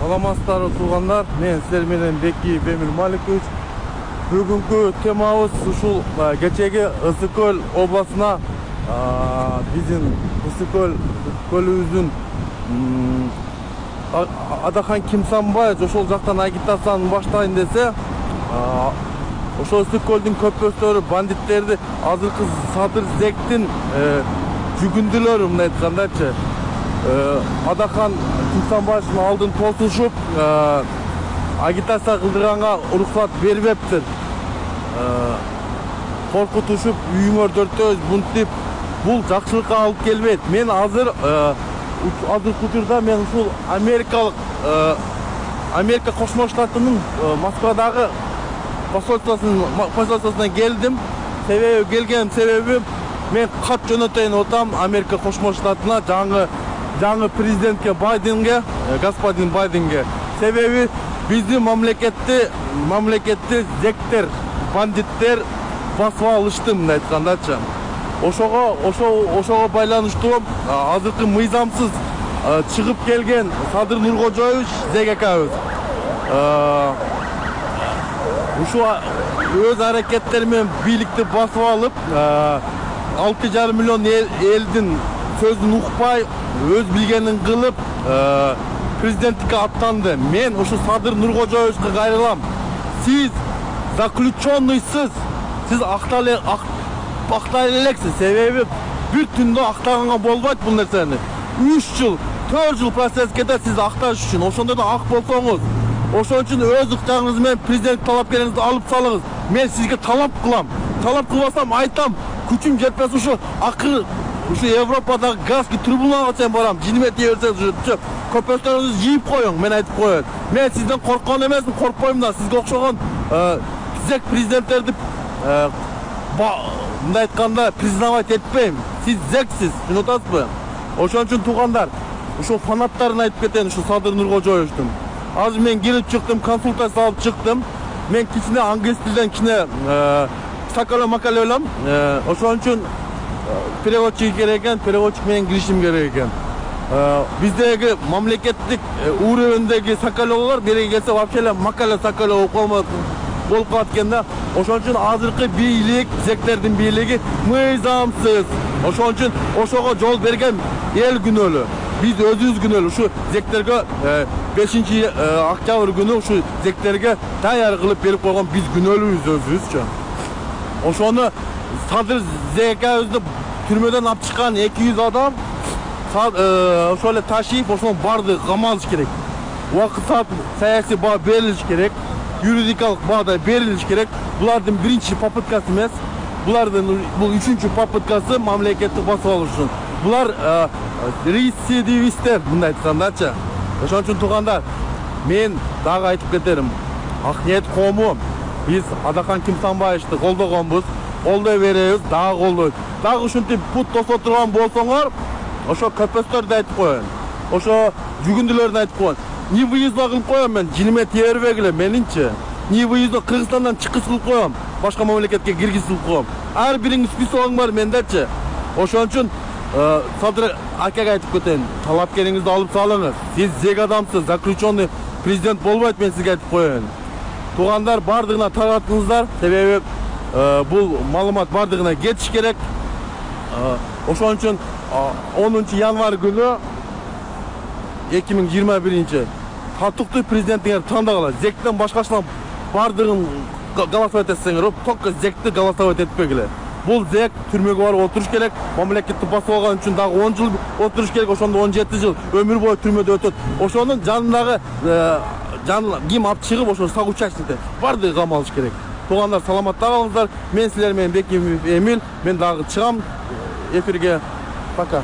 Саламатсыздарбы туугандар, мен силер менен Бекиев Эмил Маликович. Бүгүнкү темабыз ушул кечеги Ысык Көл областына биздин Ысык Көл көлүбүздүн Адахан Кимсанбаев ошол жактан агитацияны баштайын десе, ошол Ысык Көлдүн көпөстөрү бандиттерди азыркы Садыр Зектин жүгүндүлөр, мындай айткандачы. Адахан Кимсанбаевдин алдын тосушуп, агитация кылдырганга уруксат бербептир. Коркутушуп, үйүңөр төртөөбүз бунтип, бул жакшылыкка алып келбейт. Мен азыр учурда мен ушул Америка Кошмо Штатынын Москвадагы посольствосуна келдим. Келген себебим мен кат жөнөтөйүн отам Америка Кошмо Штатына, жаңы президентке Байденге, господин Байденге. Себеби биздин мамлекетти зектер, бандиттер басып алышты, мындай айткандачы. Ошого байланыштуу азыркы мыйзамсыз чыгып келген Садыр Нуркожоевич ЗГКбыз ушу өз аракеттери менен бийликти басып алып, 6,5 миллион элдин сөзүн укпай, өз билгенин кылып, президенттикке аттанды. Мен ушу Садыр Нуркожоевичке кайрылам. Сиз заключенныйсыз, сиз актале элексиз. Себеби бир түндө актаганга болбойт бул нерсени. 3 жыл, 4 жыл процесс кетет сиз акташ үчүн. Ошондо да ак болсоңуз, ошон үчүн өз ыкчаңыз менен президент талапкериңизди алып салыңыз. Мен сизге талап кылам. Талап кылбасам айтам, күчүм жетпес, ушу акыры ушу Европадагы газки трибуналга чейин барам. Жиниме тие берсеңиз, көпөстөрүңүздү жийип коюң, мен айтып коеюн. Мен сизден корккон эмесмин, коркпойм да. Сизге окшогон зек президенттерди мындай айтканда признавать этпейм. Сиз зексиз, түшүнүп атасызбы? Ошон үчүн туугандар, ушул фанаттарын айтып кетейин, ушу Садыр Нуркожоевичтин. Азыр мен келип чыктым, консультация алып чыктым. Мен кичине англис тилден кичине сакале-макале ойлом. Ошон үчүн переводчик керек экен, переводчик менен киришим керек экен. Биздеги мамлекеттик уровендеги сакалолор береге келсе вообще эле макале сакале болуп калат экен да. Ошон үчүн азыркы бийлик, зектердин бийлиги мыйзамсыз. Ошон үчүн ошого жол берген эл күнөөлүү. Биз өзүбүз күнөөлүү. Ушу зектерге 5-октябрь күнү ушу зектерге даяр кылып берип койгон биз күнөөлүүбүз өзүбүзчү. Ошону Садыр ЗКбызды түрмөдөн алып чыккан 200 адам ошол эле Ташиев ошонун барды камалыш керек. Убакыт саат саясий баа берилиш керек, юридикалык баа да берилиш керек. Булардын биринчи попыткасы эмес, булардын бул 3-чү попыткасы мамлекетти басып алыш үчүн. Булар рецидивисттер, мындай айткандачы. Ошон үчүн туугандар, мен дагы айтып кетерим. Ак ниет коому, биз Адахан Кимсанбаевди колдогонбуз, колдой беребиз, дагы колдойт. Дагы ушинтип пут тосо турган болсоңор, ошо көпөстөрдү айтып коеюн. Ошо жүгүндүлөрдү айтып коеюн. Не выездно кылып коем мен, жиниме тие бербегиле менинчи. Не выездно Кыргызстандан чыккыс кылып коем, башка мамлекетке киргизип коем. Ар бириңиз списогуң бар мендечи. Ошон үчүн Садыр акага айтып кетейин, талапкериңизди алып салыңыз. Сиз зек адамсыз, заключенный президент болбойт, мен сизге айтып коеюн. Туугандар, бардыгына таратыңыздар, себеби бул маалымат бардыгына кетиш керек. Ошон үчүн 10 январь күнү 2021 татыктуу президентиңер тандагыла. Зектен башкасына бардыгын голосовать этсеңер, только зекти голосовать этпегиле. Бул зек түрмөгө барып отуруш керек, мамлекетти басып алган үчүн дагы 10 жыл отуруш керек, ошондо 17 жыл өмүр бою түрмөдө өтөт. Ошонун жанындагы ким алып чыгып, ошо соучастниктер бардыгы камалыш керек. Туугандар, саламатта калыңыздар. Мен силер менен Бекиев Эмил, мен дагы чыгам эфирге. Пока.